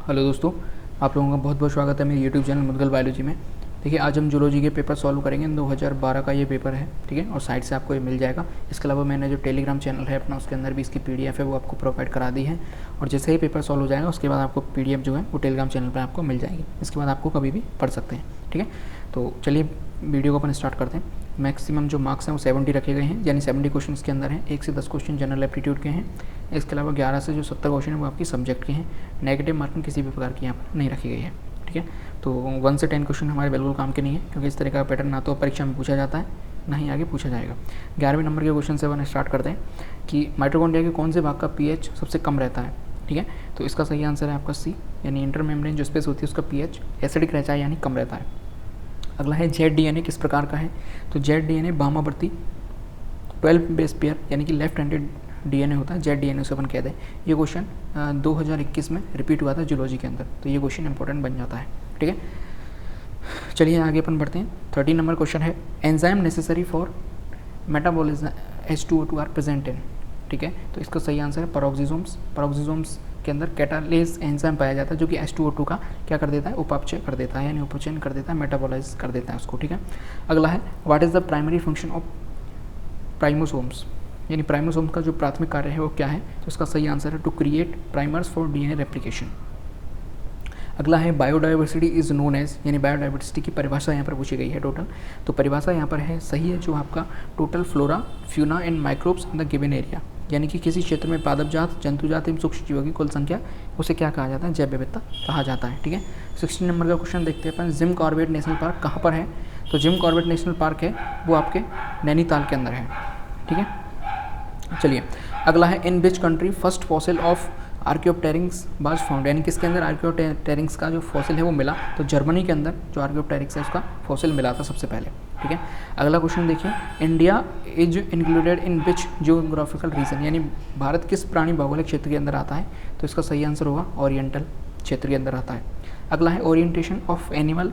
Hello दोस्तों, आप लोगों का बहुत बहुत स्वागत है मेरे यूट्यूब चैनल मुदगल बायोलॉजी में। देखिए, आज हम जूलॉजी के पेपर सॉल्व करेंगे। 2012 का ये पेपर है, ठीक है, और साइट से आपको ये मिल जाएगा। इसके अलावा मैंने जो टेलीग्राम चैनल है अपना, उसके अंदर भी इसकी पीडीएफ है, वो आपको प्रोवाइड करा दी है। और जैसे ही पेपर सॉल्व हो जाएगा उसके बाद आपको पीडीएफ जो है वो टेलीग्राम चैनल पर आपको मिल जाएगी। इसके बाद आपको कभी भी पढ़ सकते हैं, ठीक है। तो चलिए वीडियो को अपन स्टार्ट करते हैं। मैक्सिमम जो मार्क्स हैं वो 70 रखे गए हैं, यानी 70 क्वेश्चन के अंदर हैं। 1 से 10 क्वेश्चन जनरल एप्टीट्यूड के हैं। इसके अलावा 11 से जो 70 क्वेश्चन है वो आपकी सब्जेक्ट के हैं। नेगेटिव मार्किंग किसी भी प्रकार की यहाँ पर नहीं रखी गई है, ठीक है। तो 1 से 10 क्वेश्चन हमारे बिल्कुल काम के नहीं है, क्योंकि इस तरह का पैटर्न ना तो परीक्षा में पूछा जाता है, ना ही आगे पूछा जाएगा। 11वें नंबर के क्वेश्चन से अपन स्टार्ट करते हैं कि माइटोकॉन्ड्रिया के कौन से भाग का पीएच सबसे कम रहता है, ठीक है। तो इसका सही आंसर है आपका सी, यानी इंटरमेम्ब्रेन जो स्पेस होती है उसका पीएच एसिडिक रहता है, यानी कम रहता है। अगला है जेड डीएनए किस प्रकार का है। तो जेड डीएनए वामावर्ती 12 बेस पेयर, यानी कि लेफ्ट हैंडेड डीएनए होता है, जेड डीएनए से अपन कहते हैं। ये क्वेश्चन 2021 में रिपीट हुआ था जूलॉजी के अंदर, तो ये क्वेश्चन इंपॉर्टेंट बन जाता है, ठीक है। चलिए आगे अपन बढ़ते हैं। 13 नंबर क्वेश्चन है, enzyme necessary for metabolism H2O2 are present in, ठीक है। तो इसका सही आंसर है पेरोक्सिसोम्स। पेरोक्सिसोम्स के अंदर कैटालेज एंजाइम पाया जाता है, जो कि H2O2 का क्या कर देता है, उपापचय कर देता है, यानी उपचयन कर देता है, मेटाबोलाइज कर देता है उसको, ठीक है। अगला है, what is the primary function of primosomes, यानी प्राइमोसोम्स का जो प्राथमिक कार्य है वो क्या है। तो इसका सही आंसर है to create primers for DNA replication. अगला है, बायोडाइवर्सिटी इज नोन एज, यानी बायोडाइवर्सिटी की परिभाषा यहाँ पर पूछी गई है टोटल। तो परिभाषा यहाँ पर है सही है, जो आपका total flora fauna and microbes in the given area, यानी कि किसी क्षेत्र में पादपजात, जंतुजात एवं सूक्ष्म जीवों की कुल संख्या, उसे क्या कहा जाता है, जैव विविधता कहा जाता है, ठीक है। 16 नंबर का क्वेश्चन देखते हैं अपन, जिम कॉर्बेट नेशनल पार्क कहाँ पर है। तो जिम कॉर्बेट नेशनल पार्क है वो आपके नैनीताल के अंदर है, ठीक है। चलिए अगला है, in which country first fossil of archaeopteryx was found, यानी किसके अंदर आर्कियोप्टेरिक्स का जो फॉसिल है वो मिला। तो जर्मनी के अंदर जो आर्कियोप्टेरिक्स है उसका फॉसिल मिला था सबसे पहले, ठीक है। अगला क्वेश्चन देखिए, India is included in which geographical region, यानी भारत किस प्राणी भौगोलिक क्षेत्र के अंदर आता है। तो इसका सही आंसर होगा ओरिएंटल क्षेत्र के अंदर आता है। अगला है, orientation of animal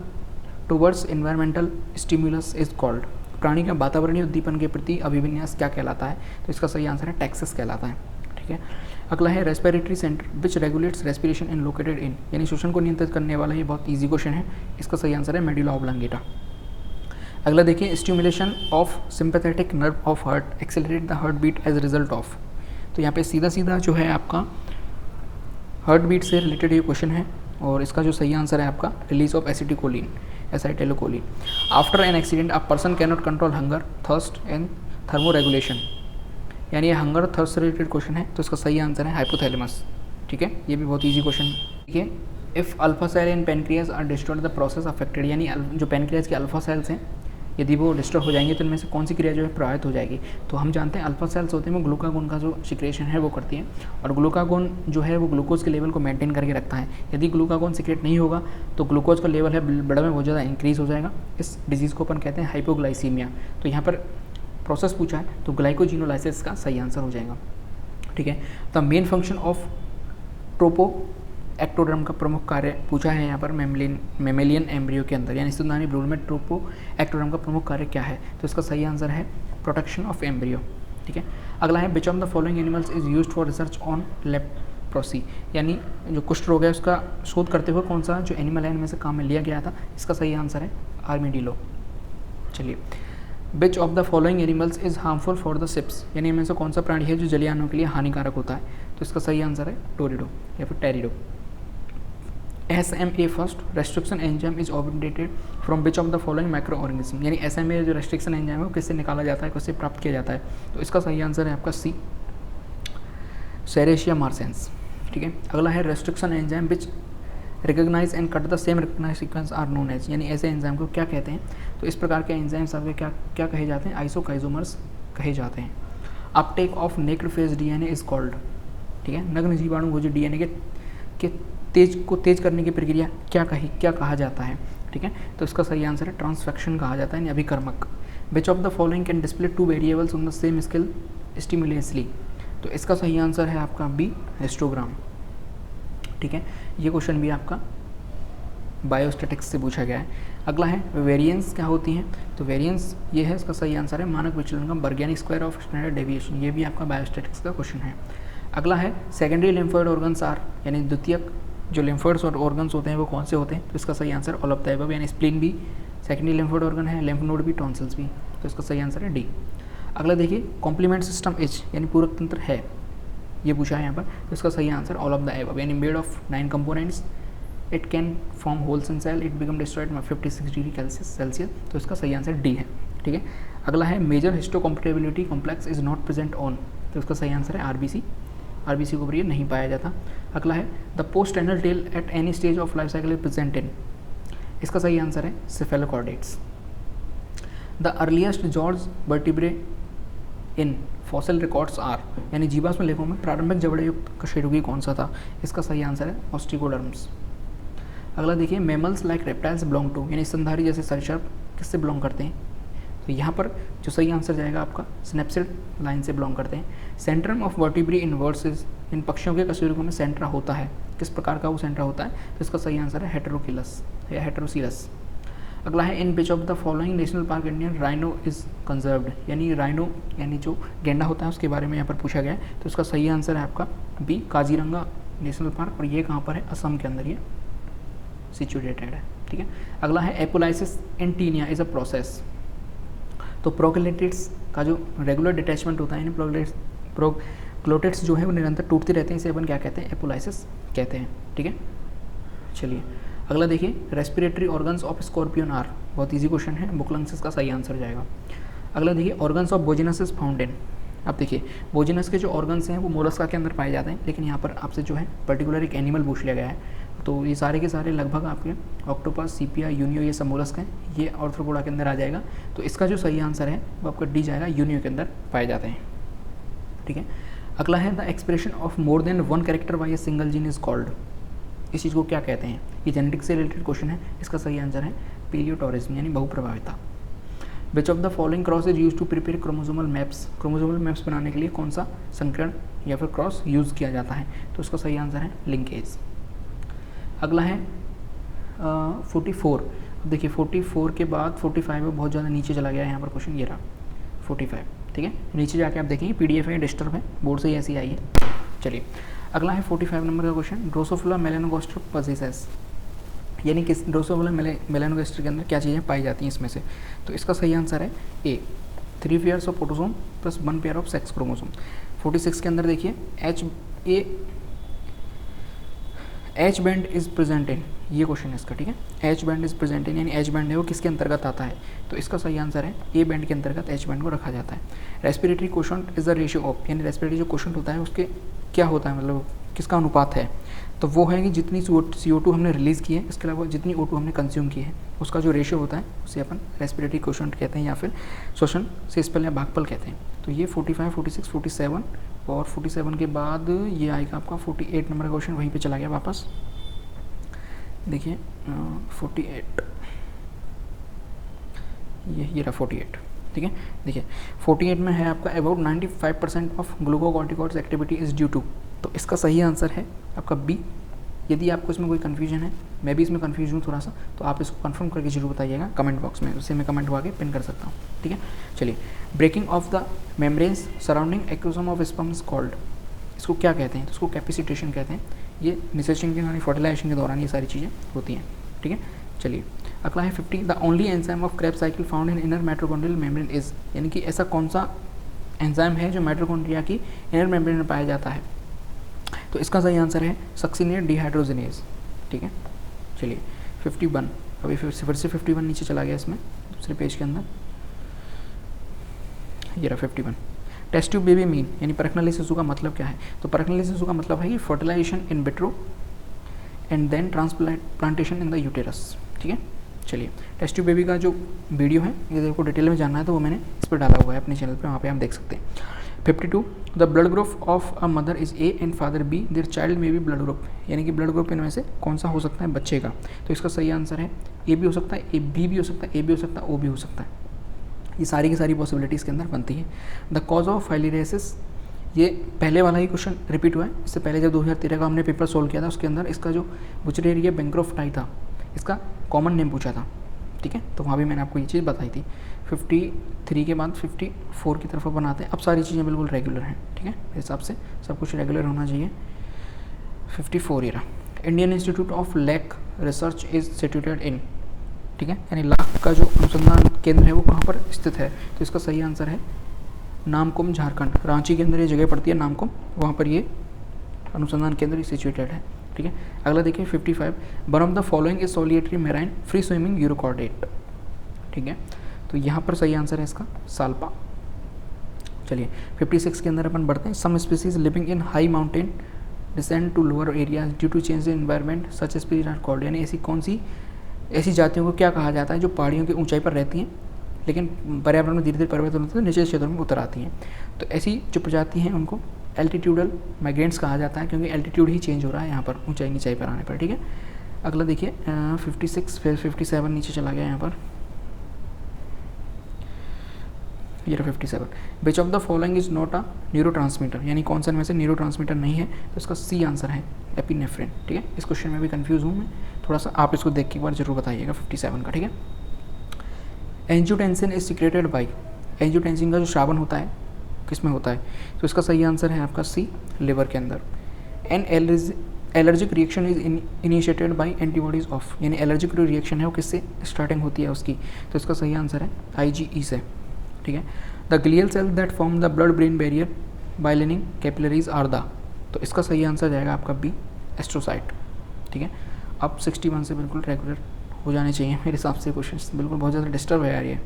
towards environmental stimulus is called, प्राणी का वातावरणीय उद्दीपन के प्रति अभिविन्यास क्या कहलाता है। तो इसका सही आंसर है टैक्सेस कहलाता है, ठीक है। अगला है, respiratory centre which regulates respiration in located in, यानी श्वसन को नियंत्रित करने वाला ये बहुत ईजी क्वेश्चन है। इसका सही आंसर है मेडुला ऑब्लांगेटा। अगला देखिए, stimulation of sympathetic nerve of heart accelerate the heart beat as result of. तो यहाँ पे सीधा सीधा जो है आपका हार्ट बीट से रिलेटेड ये क्वेश्चन है, और इसका जो सही आंसर है आपका release of acetylcholine, acetylcholine. After an accident a person can not control hunger, thirst and thermoregulation, यानी ये हंगर थर्स्ट से रिलेटेड क्वेश्चन है। तो इसका सही आंसर है हाइपोथैलेमस, ठीक है। ये भी बहुत ईजी क्वेश्चन है, ठीक है। If alpha cell in pancreas are destroyed the process affected, यानी जो पेनक्रियाज के अल्फा सेल्स हैं यदि वो डिस्ट्रॉय हो जाएंगे तो इनमें से कौन सी क्रिया जो है प्रभावित हो जाएगी। तो हम जानते हैं अल्फा सेल्स होते हैं वो ग्लूकागोन का जो सिक्रेशन है वो करती हैं, और ग्लूकागोन जो है वो ग्लूकोज के लेवल को मेंटेन करके रखता है। यदि ग्लूकागोन सिक्रेट नहीं होगा तो ग्लूकोज का लेवल है ब्लड में बहुत ज़्यादा इंक्रीज हो जाएगा। इस डिजीज़ को अपन कहते हैं हाइपोग्लाइसीमिया। तो यहाँ पर प्रोसेस पूछा है तो ग्लाइकोजिनोलाइसिस का सही आंसर हो जाएगा, ठीक है। The main function of ट्रोपो ectoderm का प्रमुख कार्य पूछा है यहाँ पर मेमेलियन एम्ब्रियो के अंदर, यानी स्तनधारी भ्रूण में ट्रोपो एक्टोडर्म का प्रमुख कार्य क्या है। तो इसका सही आंसर है प्रोटेक्शन ऑफ एम्ब्रियो, ठीक है। अगला है, विच of the following animals is used for research on leprosy, यानी जो कुष्ठ रोग है उसका शोध करते हुए कौन सा जो एनिमल है इनमें से काम में लिया गया था। इसका सही आंसर है आर्मीडिलो। चलिए, विच of the following animals is harmful for the ships, यानी इनमें से कौन सा प्राणी है जो जलयानों के लिए हानिकारक होता है। तो इसका सही आंसर है टोरिडो या फिर teredo. SMA first restriction enzyme is obtained from which of the following microorganism, यानी SMA जो रेस्ट्रिक्शन एंजाइम है वो किससे निकाला जाता है, किससे प्राप्त किया जाता है। तो इसका सही आंसर है आपका सी, सेरेशिया मार्सेंस, ठीक है। अगला है, restriction enzyme which recognise and cut the same recognise sequence are known as, यानी ऐसे एंजाइम को क्या कहते हैं। तो इस प्रकार के एंजाइम्स आपके क्या कहे जाते हैं, आइसोकाइजोमर्स कहे जाते हैं। Uptake of naked phage DNA is called, ठीक है। नग्न जीवाणु वो जो डीएनए के तेज करने की प्रक्रिया क्या कहा जाता है, ठीक है। तो इसका सही आंसर है ट्रांसफेक्शन कहा जाता है, यानी अभिकर्मक। Which of the following can display 2 variables on the same scale simultaneously. तो इसका सही आंसर है आपका बी, हिस्टोग्राम, ठीक है। ये क्वेश्चन भी आपका बायोस्टैटिक्स से पूछा गया है। अगला है, वेरिएंस क्या होती हैं। तो वेरिएंस ये है, इसका सही आंसर है मानक विचलन का वैज्ञानिक स्क्वायर ऑफ स्टैंडर्ड डेविएशन। ये भी आपका बायोस्टैटिक्स का क्वेश्चन है। अगला है, सेकेंडरी लिम्फोइड ऑर्गन्स आर, यानी द्वितीयक जो लिम्फोइड्स और ऑर्गन्स होते हैं वो कौन से होते हैं, तो इसका सही answer all of the above, यानी स्प्लीन भी सेकेंडरी लिम्फोइड ऑर्गन है, लिम्फ नोड भी, टॉन्सिल्स भी, तो इसका सही आंसर है डी। अगला देखिए कॉम्प्लीमेंट सिस्टम इज, यानी पूरक तंत्र है, ये पूछा है यहाँ पर, तो इसका सही answer all of the above, यानी made of 9 components, it can form holes in cell, it become destroyed 56 degree Celsius, तो इसका सही आंसर डी है। ठीक है, अगला है major histocompatibility complex is not present on, तो इसका सही आंसर है आरबीसी, आरबीसी के ऊपर ये नहीं पाया जाता। अगला है the post anal tail at any stage of life cycle is present in, इसका सही आंसर है सेफेलोकॉर्डेट्स। द अर्लीस्ट जॉर्ज vertebrates in fossil records are, यानी जीवाश्म लेखों में प्रारंभिक जबड़े युक्त कशेरुकी कौन सा था, इसका सही आंसर है ऑस्ट्रिकोडर्म्स। अगला देखिए mammals like reptiles belong to, यानी स्तनधारी जैसे सरीसृप किससे बिलोंग करते हैं, तो यहाँ पर जो सही आंसर जाएगा आपका सिनेप्सिड लाइन से बिलोंग करते हैं। Centrum of vertebrae in birds, इन पक्षियों के कशेरुकों में सेंट्रा होता है, किस प्रकार का वो सेंट्रा होता है, तो इसका सही आंसर है हेटेरोकिलस या हेटेरोसीलस। अगला है in which of the following national park Indian rhino is conserved, यानी राइनो यानी जो गेंडा होता है उसके बारे में यहाँ पर पूछा गया है, तो इसका सही आंसर है आपका बी काजीरंगा नेशनल पार्क, और ये कहाँ पर है, असम के अंदर ये सिचुएटेड है। ठीक है, अगला है apolysis in taenia is a process, तो प्रोक्लेटिड्स का जो रेगुलर डिटैचमेंट होता है, यानी प्रोक्लोटिड्स जो है वो निरंतर टूटते रहते हैं, इसे अपन क्या कहते हैं, एपोलाइसिस कहते हैं। ठीक है, चलिए अगला देखिए respiratory organs of scorpion are, बहुत इजी क्वेश्चन है, बुकलंग्स का सही आंसर जाएगा। अगला देखिए organs of Bojanus is found in, अब देखिए बोजिनस के जो ऑर्गन्स हैं वो मोलस्का के अंदर पाए जाते हैं, लेकिन यहाँ पर आपसे जो है पर्टिकुलर एक एनिमल पूछ लिया गया है, तो ये सारे के सारे लगभग आपके ऑक्टोपस, सीपिया, यूनियो, ये सब मोलस्क हैं, ये आर्थ्रोपोडा के अंदर आ जाएगा, तो इसका जो सही आंसर है वो आपका डी जाएगा, यूनियो के अंदर पाए जाते हैं। ठीक है, अगला है the expression of more than one character bye a single gene is called, इस चीज़ को क्या कहते हैं, ये जेनेटिक्स से रिलेटेड क्वेश्चन है, इसका सही आंसर है पीलियोटोरिज्म, यानी बहुप्रभाविता। Which of the following cross is use to prepare chromosomal maps, chromosomal maps बनाने के लिए कौन सा संकरण या फिर क्रॉस यूज़ किया जाता है, तो इसका सही आंसर है लिंकेज। अगला है 44, देखिए 44 के बाद 45 में बहुत ज़्यादा नीचे चला गया है यहाँ पर क्वेश्चन, ये रहा 45। ठीक है, नीचे जाके आप देखेंगे PDF है, डिस्टर्ब है, बोर्ड से ही ऐसी आई है। चलिए अगला है 45 नंबर का क्वेश्चन, ड्रोसोफिला मेलानोगास्टर पोसेसेस, यानी किस ड्रोसोफिला मेलानोगास्टर के अंदर क्या चीज़ें पाई जाती हैं इसमें से, तो इसका सही आंसर है A 3 pairs of protosome plus 1 pair of sex chromosome. 46 के अंदर देखिए H band is present in, ये क्वेश्चन है इसका। ठीक है, H band is present in, यानी एच बैंड है वो किसके अंतर्गत आता है, तो इसका सही आंसर है ए बैंड के अंतर्गत एच बैंड को रखा जाता है। Respiratory quotient is the ratio of, यानी रेस्पिरेटरी जो क्वोशंट होता है उसके क्या होता है, मतलब किसका अनुपात है, तो वो है कि जितनी CO2 हमने रिलीज़ की है, इसके अलावा जितनी O2 हमने कंज्यूम की है, उसका जो रेशियो होता है उसे अपन रेस्पिरेटरी क्वोशंट कहते हैं, या फिर श्वसन शेषफल या भागफल कहते हैं। तो ये 45, 46, 47 और 47 के बाद ये आएगा आपका 48 नंबर का क्वेश्चन, वहीं पे चला गया वापस। देखिए 48, ये रहा 48। ठीक है, देखिए 48 में है आपका about 95% of glucocorticoids activity is due to, तो इसका सही आंसर है आपका बी। यदि आपको इसमें कोई कन्फ्यूजन है, मैं भी इसमें कन्फ्यूज हूँ थोड़ा सा, तो आप इसको कंफर्म करके जरूर बताइएगा कमेंट बॉक्स में, उससे मैं कमेंट आगे पिन कर सकता हूँ। ठीक है, चलिए breaking of the membranes surrounding acrosome of sperm is called, इसको क्या कहते हैं, तो इसको कैपेसिटेशन कहते हैं। ये निषेचन के दौरान, फर्टिलाइजेशन के दौरान ये सारी चीज़ें होती हैं। ठीक है, चलिए अगला है 50, the only enzyme of Krebs cycle found in inner mitochondrial membrane is, यानी कि ऐसा कौन सा एंजाइम है जो माइटोकॉन्ड्रिया की इनर मेम्ब्रेन में पाया जाता है, तो इसका सही आंसर है सक्सिनेट डिहाइड्रोजिनेज। ठीक है, चलिए 51, अभी फिर से 51 नीचे चला गया इसमें दूसरे पेज के अंदर, ये रहा 51। टेस्ट ट्यूब बेबी मीन, यानी परखनली शिशु का मतलब क्या है, तो परखनली शिशु का मतलब है कि fertilisation in vitro and then transplantation in the uterus. ठीक है, चलिए टेस्ट ट्यूब बेबी का जो वीडियो है, ये आपको डिटेल में जानना है तो वो मैंने इस पर डाला हुआ है अपने चैनल पे, वहाँ पे आप देख सकते हैं। 52, the blood group of a mother is A and father B, their child में बी ब्लड ग्रुप, यानी कि ब्लड ग्रुप इनमें से कौन सा हो सकता है बच्चे का, तो इसका सही आंसर है ए भी हो सकता है, ए बी भी हो सकता है, ए भी हो सकता है, ओ भी हो सकता है, ये सारी की सारी पॉसिबिलिटी इसके अंदर बनती है। द कॉज ऑफ फाइलिरेसिस, ये पहले वाला ही क्वेश्चन रिपीट हुआ है, इससे पहले जब 2013 का हमने पेपर सोल्व किया था उसके अंदर इसका जो बुचरेरिया बैंक्रोफ्टाई था, इसका कॉमन नेम पूछा था। ठीक है, तो वहाँ भी मैंने आपको ये चीज़ बताई थी। 53 के बाद 54 की तरफ बनाते हैं, अब सारी चीज़ें बिल्कुल रेगुलर हैं। ठीक है, इस हिसाब से सब कुछ रेगुलर होना चाहिए। 54 ये रहा। Indian Institute of Lac Research is situated in, ठीक है, यानी लाख का जो अनुसंधान केंद्र है वो कहाँ पर स्थित है, तो इसका सही आंसर है नामकुम, झारखंड। रांची के अंदर ये जगह पड़ती है नामकुम, वहाँ पर ये अनुसंधान केंद्र सिचुएटेड है, ठीक है। अगला देखिए 55, one of the following is solitary marine free swimming urochordate, ठीक है, तो यहाँ पर सही आंसर है इसका सालपा। चलिए 56 के अंदर अपन बढ़ते हैं। Some species living in high mountain descend to lower areas due to change in environment such species are called, यानी ऐसी कौन सी ऐसी जातियों को क्या कहा जाता है जो पहाड़ियों की ऊंचाई पर रहती हैं लेकिन पर्यावरण में धीरे धीरे परिवर्तन होते हैं, निचले क्षेत्रों में उतर आती हैं। तो ऐसी जो प्रजाति हैं उनको एल्टीट्यूडल माइग्रेंट्स कहा जाता है, क्योंकि एल्टीट्यूड ही चेंज हो रहा है यहाँ पर ऊंचाई पर आने पर, ठीक है। अगला देखिए 56, फिर 57 नीचे चला गया यहाँ पर, ये 57, विच of the following is not a neurotransmitter, यानी कौन सा में से न्यूरोट्रांसमीटर नहीं है, तो इसका सी आंसर है एपिनेफ्रिन, ठीक है। इस क्वेश्चन में भी कंफ्यूज हूँ मैं थोड़ा सा, आप इसको देख के एक बार जरूर बताइएगा 57 का, ठीक है। Angiotensin is secreted by, angiotensin का जो श्रावण होता है किस में होता है, तो इसका सही आंसर है आपका सी, लिवर के अंदर। An allergic reaction is initiated by antibodies of, यानी एलर्जिक जो रिएक्शन है वो किससे स्टार्टिंग होती है उसकी, तो इसका सही आंसर है IgE से, ठीक है। The glial cell that form the blood brain barrier by lining capillaries are the, तो इसका सही आंसर जाएगा आपका बी, एस्ट्रोसाइट, ठीक है। अब 61 से बिल्कुल रेगुलर हो जाने चाहिए मेरे हिसाब से क्वेश्चन, बिल्कुल बहुत ज़्यादा डिस्टर्ब है यार ये।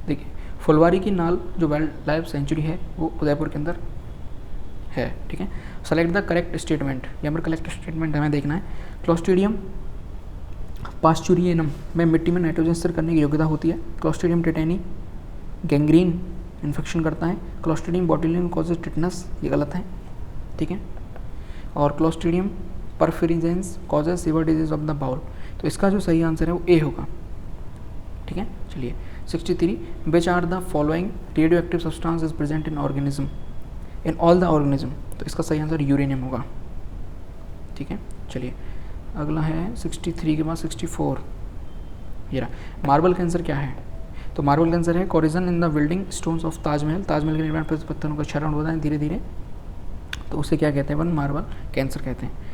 देखिए फुलवारी की नाल जो वाइल्ड लाइफ सेंचुरी है वो उदयपुर के अंदर है, ठीक है। सेलेक्ट द करेक्ट स्टेटमेंट, यहाँ पर करेक्ट स्टेटमेंट हमें देखना है। क्लोस्ट्रीडियम पास्चुरियनम में मिट्टी में नाइट्रोजन स्थिर करने की योग्यता होती है। क्लोस्ट्रीडियम टेटेनी गैंग्रीन इन्फेक्शन करता है। क्लोस्ट्रीडियम बोtulinum कॉजेज टिटनस, ये गलत है, ठीक है। और Clostridium perfringens causes severe disease of the bowel, तो इसका जो सही आंसर है वो ए होगा, ठीक है। चलिए 63, which are the following radioactive substance is present in organism in all the organism, तो इसका सही आंसर यूरेनियम होगा, ठीक है। चलिए अगला है 63 के बाद 64, ये रहा। मार्बल कैंसर क्या है, तो मार्बल कैंसर है corrosion in the building stones of Taj Mahal, Taj Mahal के निर्माण पर पत्थरों का क्षरण होता है धीरे धीरे, तो उसे क्या कहते हैं, वन मार्बल कैंसर कहते हैं।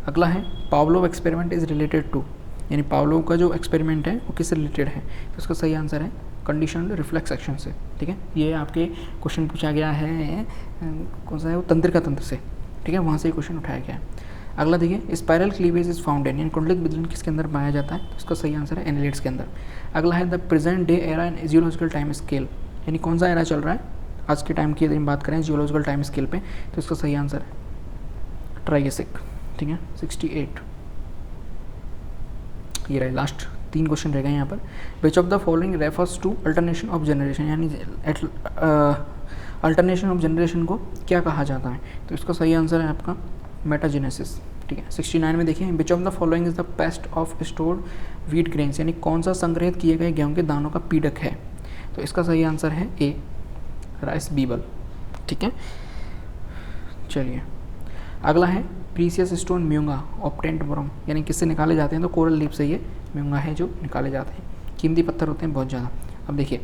अगला है Pavlov experiment is related to, यानी पावलोव का जो एक्सपेरिमेंट है वो किससे रिलेटेड है, तो उसका सही आंसर है कंडीशनड रिफ्लेक्स एक्शन से, ठीक है। ये आपके क्वेश्चन पूछा गया है कौन सा है वो, तंत्रिका तंत्र से, ठीक है, वहाँ से क्वेश्चन उठाया गया है। अगला देखिए स्पाइरल क्लीवेज इज फाउंड इन, यानी कुंडलित विदलन किसके अंदर पाया जाता है, तो इसका सही आंसर है एनालिट्स के अंदर। अगला है the present day era in geological time scale, यानी कौन सा एरा चल रहा है आज के टाइम की यदि हम बात करें जियोलॉजिकल टाइम स्केल पे, तो इसका सही आंसर है ट्राइएसिक, ठीक है। 68, ये रहे लास्ट 3 क्वेश्चन रह गए यहाँ पर। Which of the following refers to alternation of generation, यानी अल्टरनेशन ऑफ जनरेशन को क्या कहा जाता है, तो इसका सही आंसर है आपका मेटाजेनेसिस, ठीक है। 69 में देखिए विच of the following is the paste of stored wheat grains, यानी कौन सा संग्रहित किए गए गेहूं के दानों का पीड़क है, तो इसका सही आंसर है ए, राइस बीबल, ठीक है। चलिए अगला है प्रीसियस स्टोन म्यूंगा ऑप्टेंट ब्रोम, यानी किससे निकाले जाते हैं, तो कोरल लीफ से ये म्यूंगा है जो निकाले जाते हैं, कीमती पत्थर होते हैं बहुत ज़्यादा। अब देखिए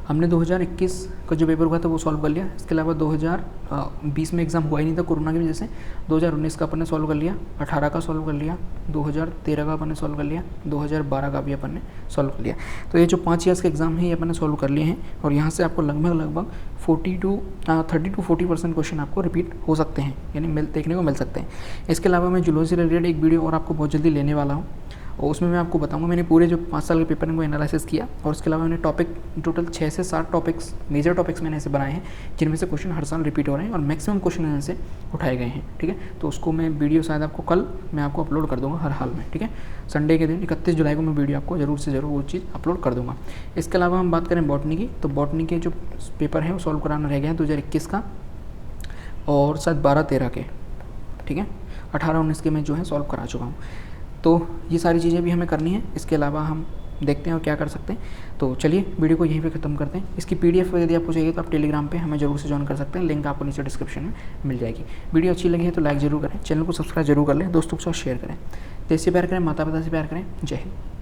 हमने 2021 का जो पेपर हुआ था वो सॉल्व कर लिया, इसके अलावा 2020 में एग्ज़ाम हुआ ही नहीं था कोरोना की वजह से, 2019 का अपन ने सॉल्व कर लिया, 18 का सॉल्व कर लिया, 2013 का अपन ने सॉल्व कर लिया, 2012 का भी अपन ने सॉल्व कर लिया। तो ये जो 5 ईयर्स के एग्ज़ाम है ये अपन ने सॉल्व कर लिए हैं, और यहाँ से आपको लगभग 30 to 40% क्वेश्चन आपको रिपीट हो सकते हैं, यानी देखने को मिल सकते हैं। इसके अलावा मैं जूलॉजी से रिलेटेड एक वीडियो और आपको बहुत जल्दी लेने वाला हूँ, और उसमें मैं आपको बताऊंगा मैंने पूरे जो 5 साल के पेपर हैं वो एनालिसिस किया, और उसके अलावा मैंने टॉपिक टोटल 6 से 7 टॉपिक्स मेजर टॉपिक्स मैंने ऐसे बनाए हैं जिनमें से क्वेश्चन हर साल रिपीट हो रहे हैं और मैक्सिमम क्वेश्चन इनसे उठाए गए हैं, ठीक है। तो उसको मैं वीडियो शायद आपको कल मैं आपको अपलोड कर दूँगा हर हाल में, ठीक है। संडे के दिन 31 जुलाई को मैं वीडियो आपको ज़रूर से ज़रूर वो चीज़ अपलोड कर दूँगा। इसके अलावा हम बात करें बॉटनी की, तो बॉटनी के जो पेपर हैं वो सॉल्व कराना रह गए हैं 2021 का और शायद 12-13 के, ठीक है। 18-19 के मैं जो है सॉल्व करा चुका हूँ। तो ये सारी चीज़ें भी हमें करनी है, इसके अलावा हम देखते हैं और क्या कर सकते हैं। तो चलिए वीडियो को यहीं पे ख़त्म करते हैं। इसकी PDF यदि आपको चाहिए तो आप टेलीग्राम पे हमें जरूर से ज्वाइन कर सकते हैं, लिंक आपको नीचे डिस्क्रिप्शन में मिल जाएगी। वीडियो अच्छी लगी है तो लाइक जरूर करें, चैनल को सब्सक्राइब जरूर कर लें, दोस्तों के साथ शेयर करें। देश से प्यार करें, माता पिता से प्यार करें। जय हिंद।